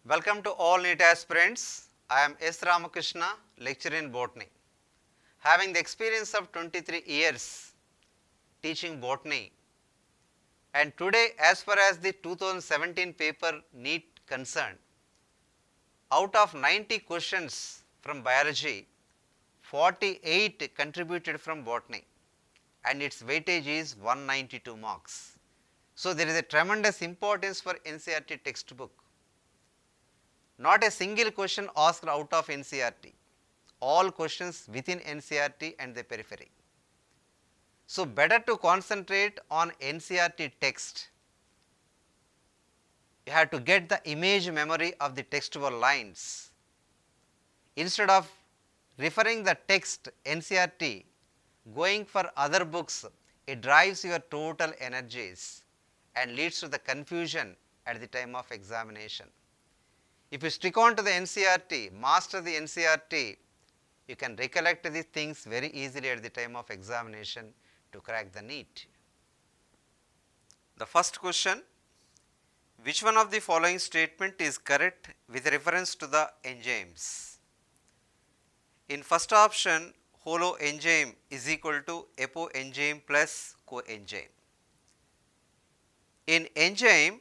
Welcome to all NEET aspirants. I am S. Ramakrishna, lecturer in botany. Having the experience of 23 years teaching botany, and today as far as the 2017 paper NEET concerned, out of 90 questions from biology, 48 contributed from botany and its weightage is 192 marks. So, there is a tremendous importance for NCERT textbook. Not a single question asked out of NCERT, all questions within NCERT and the periphery. So, better to concentrate on NCERT text. You have to get the image memory of the textual lines. Instead of referring the text NCERT, going for other books, it drives your total energies and leads to the confusion at the time of examination. If you stick on to the NCERT, master the NCERT, you can recollect these things very easily at the time of examination to crack the NEET. The first question, which one of the following statement is correct with reference to the enzymes? In first option, holoenzyme is equal to apoenzyme plus coenzyme. In enzyme,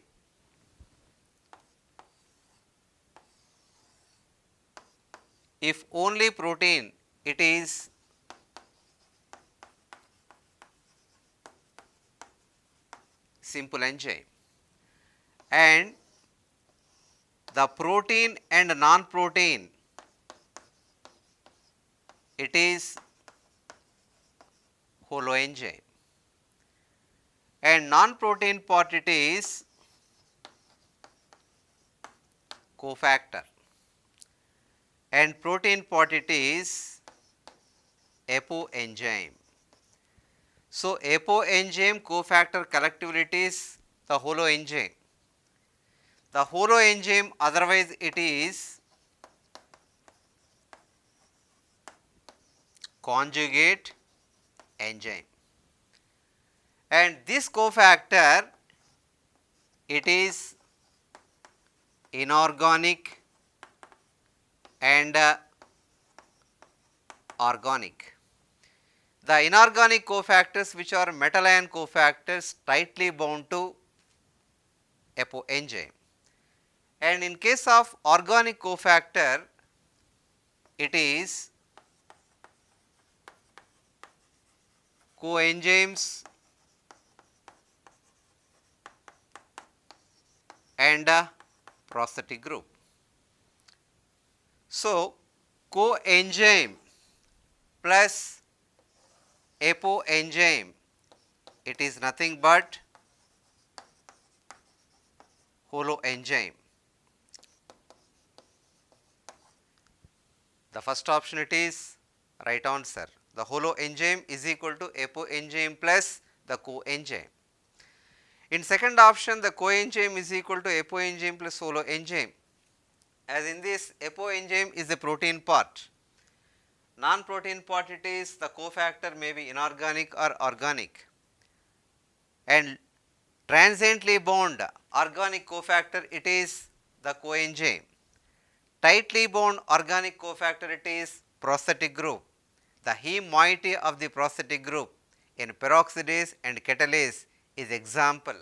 if only protein, it is simple enzyme, and the protein and non-protein, it is holoenzyme, and non-protein part it is cofactor, and protein part it is apoenzyme. So, apoenzyme cofactor collectively it is the holoenzyme. The holoenzyme otherwise it is conjugate enzyme, and this cofactor it is inorganic and organic. The inorganic cofactors, which are metal ion cofactors, tightly bound to apoenzyme, and in case of organic cofactor, it is coenzymes and prosthetic group. So, coenzyme plus apoenzyme, it is nothing but holoenzyme. The first option it is right answer. The holoenzyme is equal to apoenzyme plus the coenzyme. In second option, the coenzyme is equal to apoenzyme plus holoenzyme. As in this, apoenzyme is the protein part, non-protein part it is the cofactor may be inorganic or organic, and transiently bound organic cofactor it is the coenzyme. Tightly bound organic cofactor it is prosthetic group. The heme moiety of the prosthetic group in peroxidase and catalase is example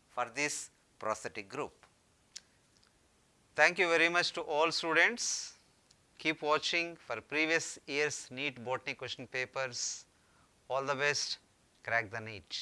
for this prosthetic group. Thank you very much to all students. Keep watching for previous year's NEET botany question papers. All the best, crack the NEET.